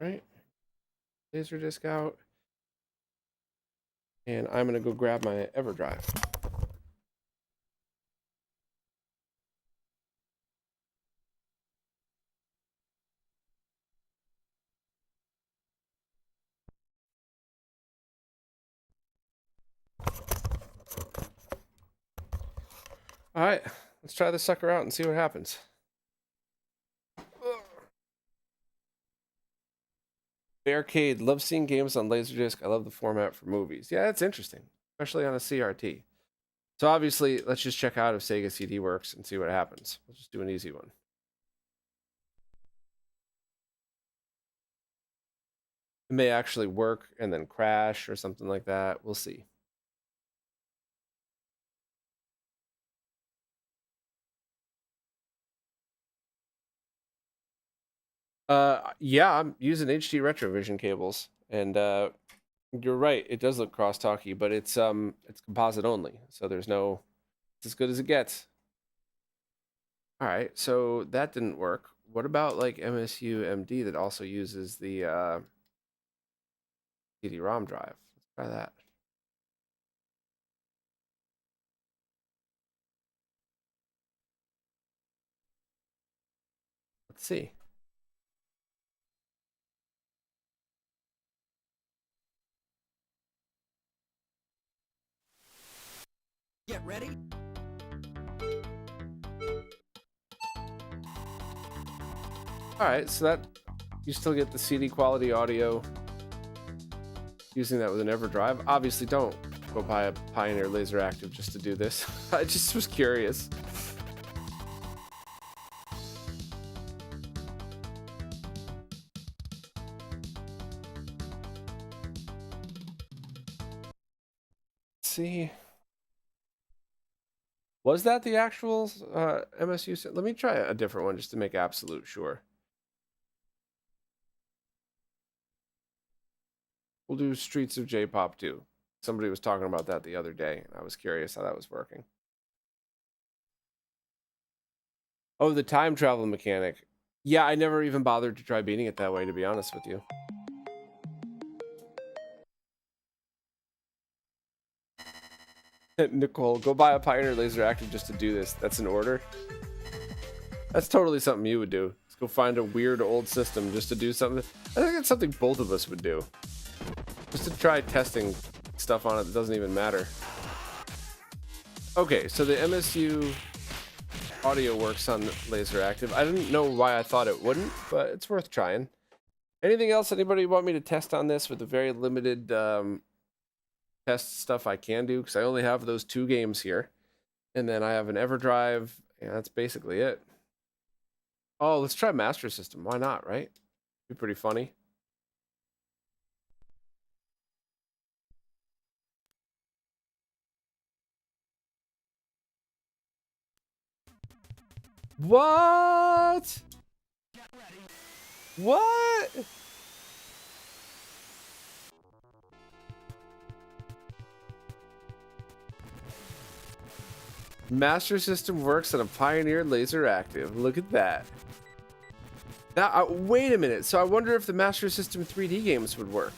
Right? LaserDisc out. And I'm going to go grab my EverDrive. All right, let's try this sucker out and see what happens. Barricade, love seeing games on LaserDisc. I love the format for movies. Yeah, it's interesting, especially on a CRT. So obviously, let's just check out if Sega CD works and see what happens. We'll just do an easy one. It may actually work and then crash or something like that. We'll see. Yeah, I'm using HD Retrovision cables, and you're right. It does look crosstalky, but it's composite only, so there's no. It's as good as it gets. All right, so that didn't work. What about like MSU MD that also uses the CD-ROM drive? Let's try that. Let's see. Get ready. All right, so that You still get the CD quality audio using that with an EverDrive. Obviously, don't go buy a Pioneer LaserActive just to do this. I just was curious. See, was that the actual MSU? Let me try a different one just to make absolute sure. We'll do Streets of J-Pop 2. Somebody was talking about that the other day, and I was curious how that was working. Oh, the time travel mechanic. Yeah, I never even bothered to try beating it that way, to be honest with you. Nicole, go buy a Pioneer LaserActive just to do this. That's an order. That's totally something you would do. Let's go find a weird old system just to do something. I think it's something both of us would do. Just to try testing stuff on it that doesn't even matter. Okay, so the MSU audio works on LaserActive. I didn't know why I thought it wouldn't, but it's worth trying. Anything else anybody want me to test on this with the very limited test stuff I can do? Because I only have those 2 games here. And then I have an EverDrive, and that's basically it. Oh, let's try Master System. Why not, right? Be pretty funny. What? What? Master System works on a Pioneer LaserActive. Look at that. Now, wait a minute. So I wonder if the Master System 3D games would work.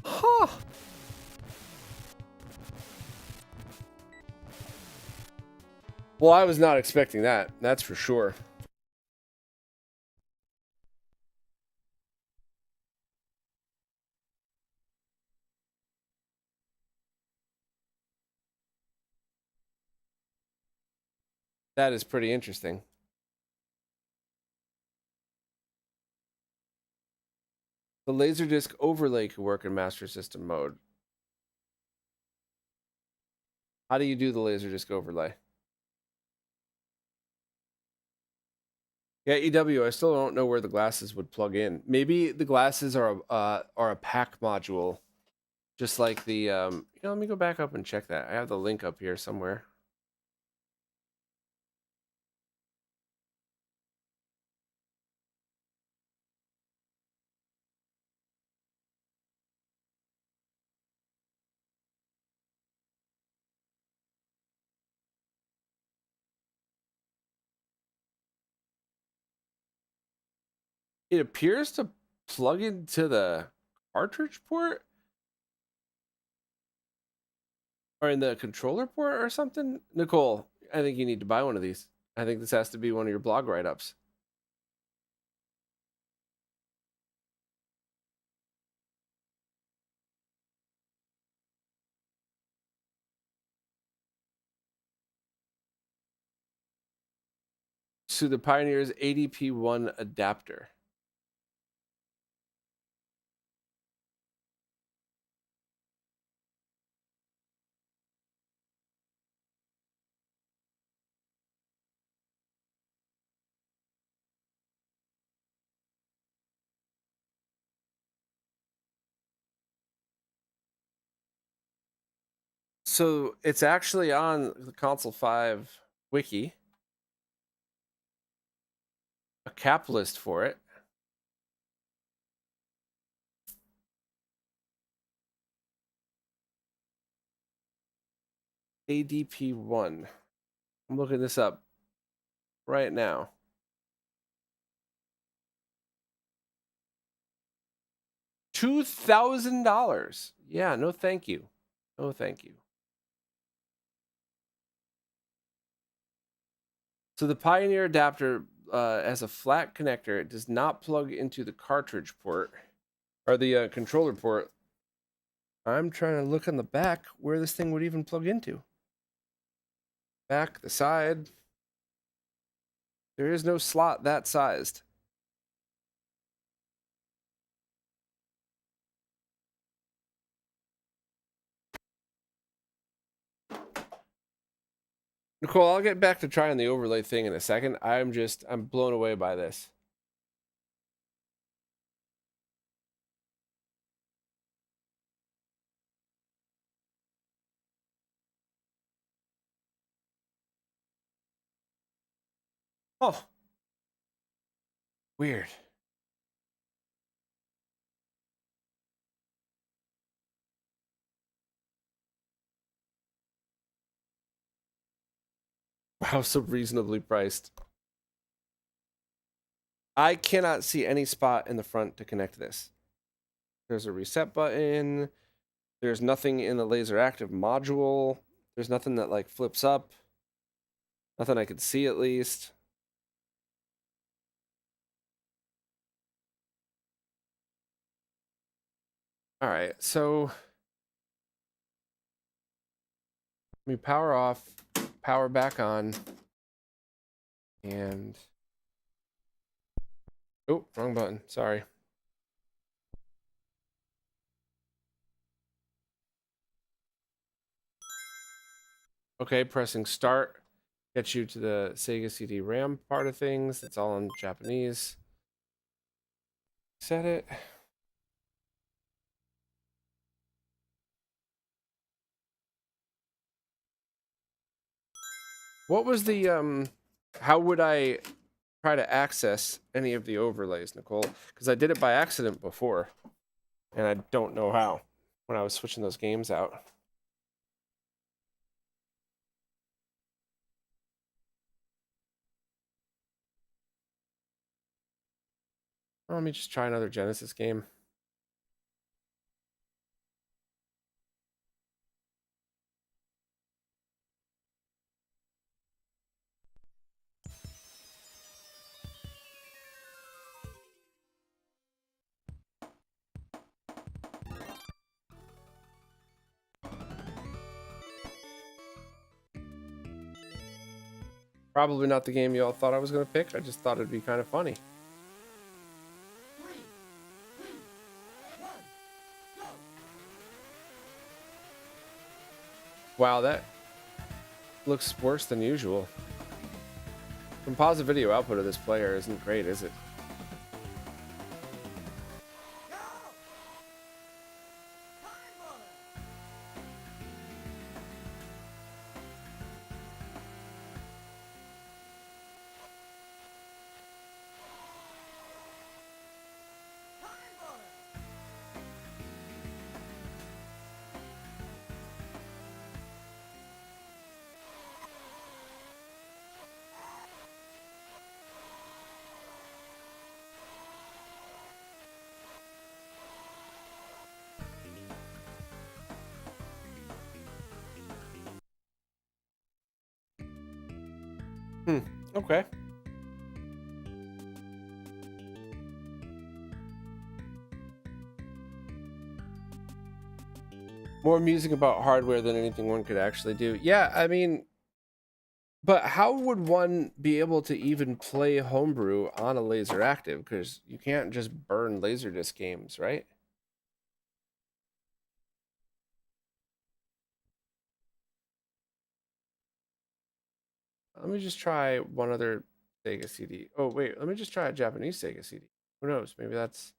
Huh. Well, I was not expecting that. That's for sure. That is pretty interesting. The Laserdisc overlay could work in Master System mode. How do you do the Laserdisc overlay? Yeah, EW, I still don't know where the glasses would plug in. Maybe the glasses are a pack module, just like the let me go back up and check that. I have the link up here somewhere. It appears to plug into the cartridge port or in the controller port or something. Nicole, I think you need to buy one of these. I think this has to be one of your blog write-ups. So the Pioneer's ADP1 adapter. So it's actually on the Console 5 wiki. A cap list for it. ADP1. I'm looking this up right now. $2,000. Yeah, no thank you. No thank you. So the Pioneer adapter has a flat connector. It does not plug into the cartridge port or the controller port I'm trying to look on the back where this thing would even plug into. Back, the side. There is no slot that sized. Nicole, I'll get back to trying the overlay thing in a second. I'm blown away by this. Oh. Weird. Wow, so reasonably priced. I cannot see any spot in the front to connect this. There's a reset button. There's nothing in the LaserActive module. There's nothing that like flips up. Nothing I could see at least. All right, so let me power off, power back on, and oh, wrong button. Sorry. Okay, pressing start gets you to the Sega CD RAM part of things. It's all in Japanese. Set it. What was the how would I try to access any of the overlays, Nicole? Because I did it by accident before, and I don't know how when I was switching those games out. Well, let me just try another Genesis game. Probably not the game you all thought I was going to pick. I just thought it'd be kind of funny. Wow, that looks worse than usual. Composite video output of this player isn't great, is it? Okay. More amusing about hardware than anything one could actually do. Yeah, I mean, but how would one be able to even play homebrew on a LaserActive? Because you can't just burn Laserdisc games, right? Let me just try one other Sega CD. Oh, wait, let me just try a Japanese Sega CD. Who knows? Maybe that's...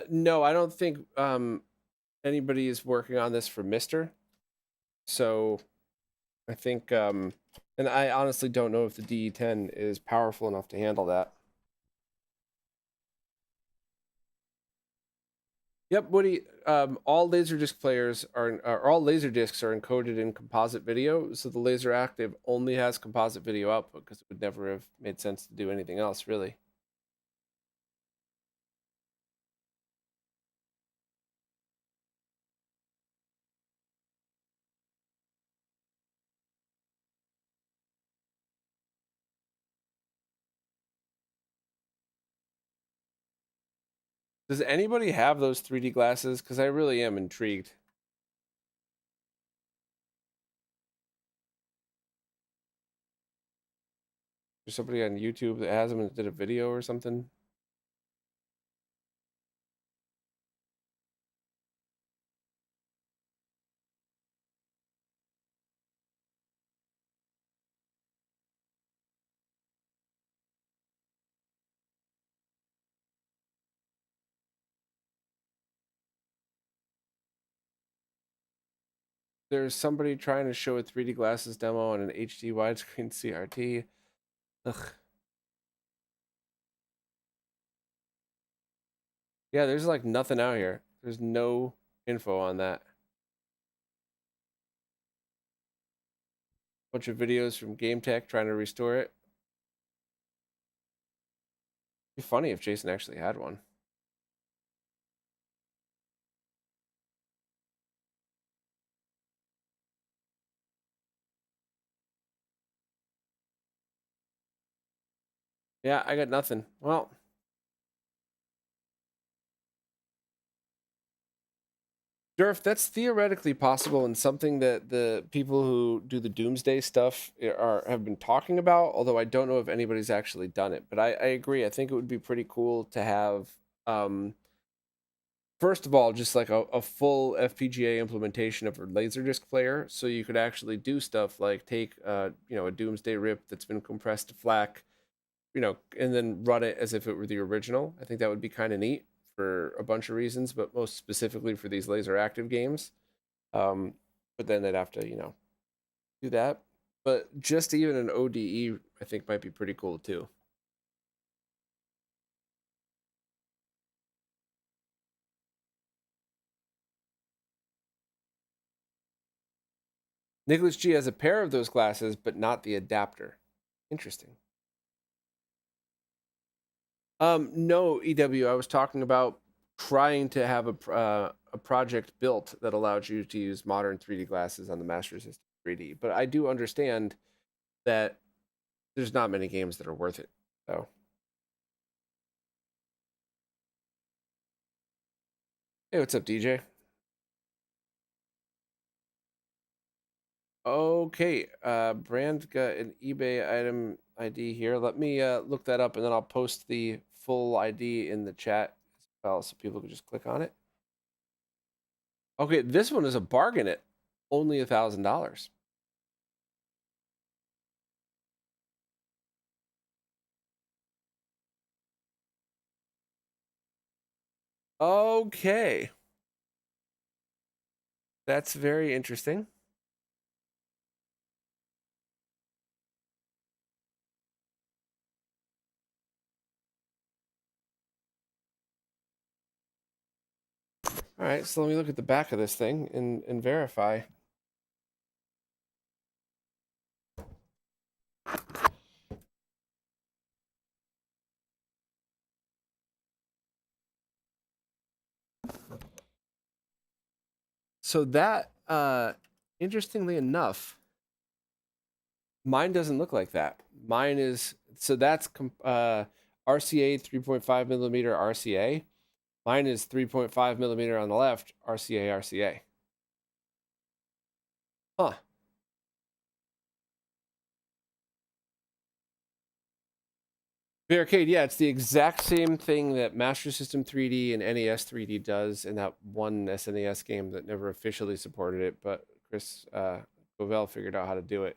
No, I don't think anybody is working on this for Mister. So I think and I honestly don't know if the DE10 is powerful enough to handle that. Yep, Woody. All Laserdisc players or all Laserdiscs are encoded in composite video, so the LaserActive only has composite video output because it would never have made sense to do anything else, really. Does anybody have those 3D glasses? Because I really am intrigued. There's somebody on YouTube that has them and did a video or something. There's somebody trying to show a 3D glasses demo on an HD widescreen CRT. Ugh. Yeah, there's like nothing out here. There's no info on that. Bunch of videos from Game Tech trying to restore it. It'd be funny if Jason actually had one. Yeah, I got nothing. Well, Durf, that's theoretically possible and something that the people who do the doomsday stuff have been talking about, although I don't know if anybody's actually done it. But I agree. I think it would be pretty cool to have, first of all, just like a full FPGA implementation of a Laserdisc player, so you could actually do stuff like take a doomsday rip that's been compressed to FLAC, and then run it as if it were the original. I think that would be kind of neat for a bunch of reasons, but most specifically for these LaserActive games. But then they'd have to, do that. But just even an ODE, I think, might be pretty cool too. Nicholas G has a pair of those glasses, but not the adapter. Interesting. No, EW. I was talking about trying to have a project built that allowed you to use modern 3D glasses on the Master System 3D. But I do understand that there's not many games that are worth it. So, hey, what's up, DJ? Okay, Brand got an eBay item ID here. Let me look that up, and then I'll post the full ID in the chat as well, so people can just click on it. Okay, this one is a bargain at only $1,000. Okay, that's very interesting. All right, so let me look at the back of this thing and verify. So that, interestingly enough, mine doesn't look like that. Mine is, so that's RCA 3.5 millimeter RCA. Mine is 3.5 millimeter on the left, RCA, RCA. Huh. Barricade, yeah, it's the exact same thing that Master System 3D and NES 3D does in that one SNES game that never officially supported it, but Chris Govell figured out how to do it.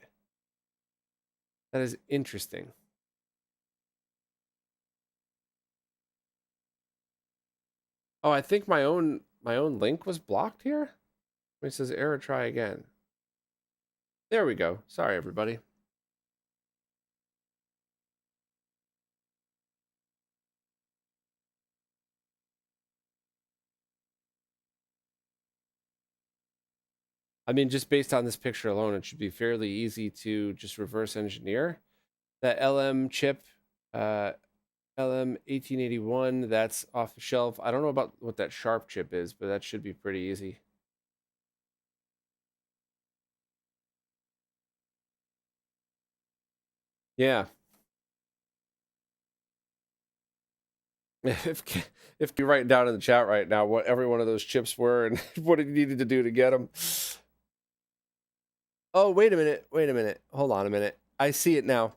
That is interesting. Oh, I think my own link was blocked here. It says error, try again. There we go. Sorry, everybody. I mean, just based on this picture alone, it should be fairly easy to just reverse engineer that LM chip, LM 1881. That's off the shelf. I don't know about what that Sharp chip is, but that should be pretty easy. Yeah. If you write down in the chat right now what every one of those chips were and what it needed to do to get them. Oh, wait a minute. Wait a minute. Hold on a minute. I see it now.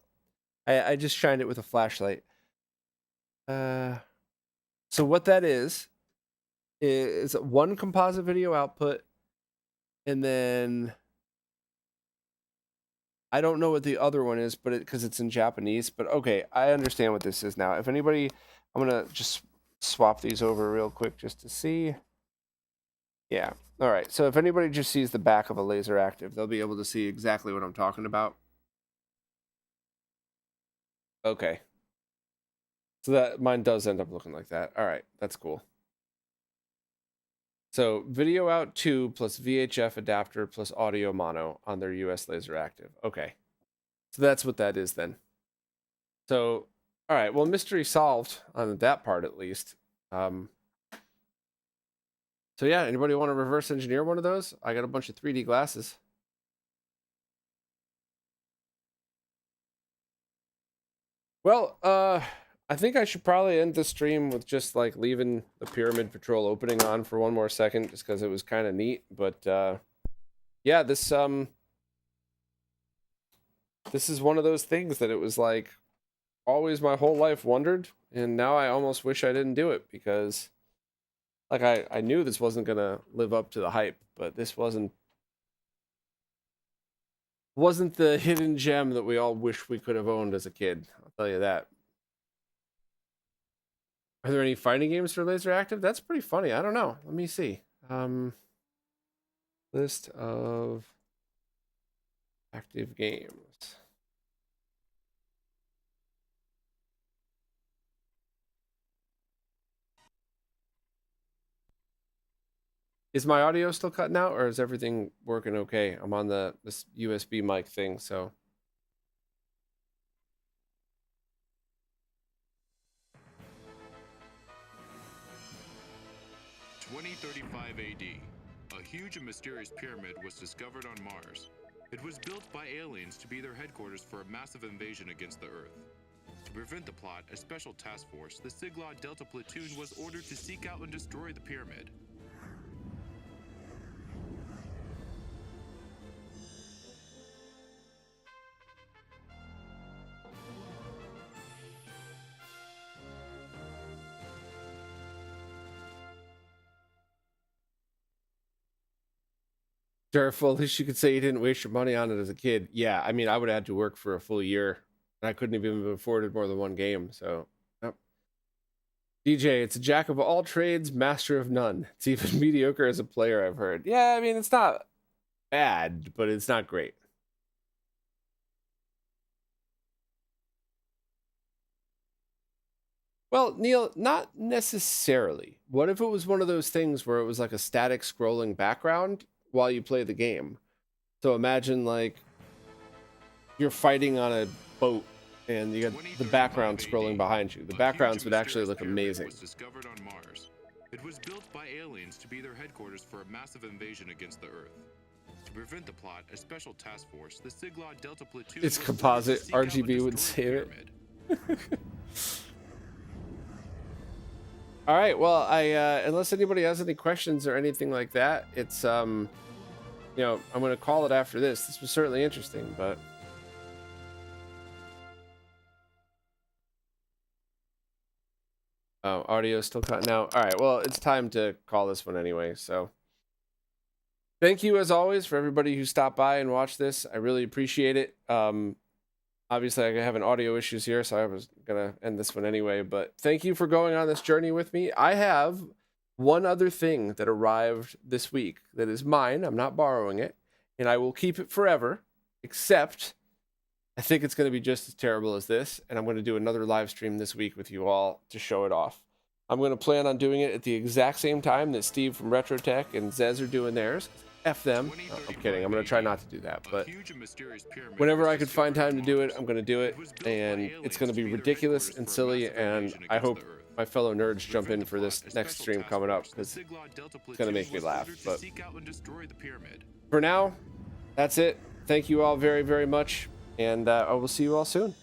I just shined it with a flashlight. So what that is one composite video output, and then I don't know what the other one is, but because it's in Japanese. But okay, I understand what this is now. If anybody, I'm gonna just swap these over real quick just to see. Yeah. All right. So if anybody just sees the back of a LaserActive, they'll be able to see exactly what I'm talking about. Okay. So that mine does end up looking like that. All right. That's cool. So video out 2 plus VHF adapter plus audio mono on their US LaserActive. Okay. So that's what that is then. So, all right. Well, mystery solved on that part at least. So yeah, anybody want to reverse engineer one of those? I got a bunch of 3D glasses. Well, I think I should probably end the stream with just like leaving the Pyramid Patrol opening on for one more second, just because it was kind of neat. But yeah, this is one of those things that it was like always my whole life wondered, and now I almost wish I didn't do it, because like I knew this wasn't gonna live up to the hype, but this wasn't the hidden gem that we all wish we could have owned as a kid. I'll tell you that. Are there any fighting games for LaserActive? That's pretty funny. I don't know. Let me see. List of active games. Is my audio still cutting out, or is everything working okay? I'm on this USB mic thing, so. 2035 AD, a huge and mysterious pyramid was discovered on Mars. It was built by aliens to be their headquarters for a massive invasion against the Earth. To prevent the plot, a special task force, the Siglod Delta Platoon, was ordered to seek out and destroy the pyramid. Careful, at least you could say you didn't waste your money on it as a kid. Yeah, I mean, I would have had to work for a full year, and I couldn't have even afforded more than one game, so. Yep. DJ, it's a jack of all trades, master of none. It's even mediocre as a player, I've heard. Yeah, I mean, it's not bad, but it's not great. Well, Neil, not necessarily. What if it was one of those things where it was like a static scrolling background while you play the game? So imagine like you're fighting on a boat and you got the background scrolling behind you. The backgrounds would actually look amazing. Was discovered on Mars. It was built by aliens to be their headquarters for a massive invasion against the Earth. To prevent the plot, a special task force, the Siglod Delta Platoon. It's composite. RGB would save it. All right. Well, unless anybody has any questions or anything like that, it's you know, I'm going to call it after this. This was certainly interesting, but. Oh, audio is still cutting out. All right. Well, it's time to call this one anyway. So thank you as always for everybody who stopped by and watched this. I really appreciate it. Obviously, I have an audio issues here, so I was going to end this one anyway. But thank you for going on this journey with me. I have one other thing that arrived this week that is mine. I'm not borrowing it, and I will keep it forever, except I think it's going to be just as terrible as this, and I'm going to do another live stream this week with you all to show it off. I'm going to plan on doing it at the exact same time that Steve from RetroTech and Zez are doing theirs. F them. Oh, I'm kidding. I'm going to try not to do that. But A huge and mysterious pyramid whenever was I could find discovered time to on do it, Mars. I'm going to do it. It was built by And aliens it's going to be be their ridiculous headquarters and for a silly. massive And invasion I against hope the Earth. my fellow nerds To jump in prevent for the this plot, a next special stream task coming up force, the because Siglod Delta it's going to Platoon, make me was laugh. ordered to But seek out and destroy the pyramid. for now, that's it. Thank you all very, very much. And I will see you all soon.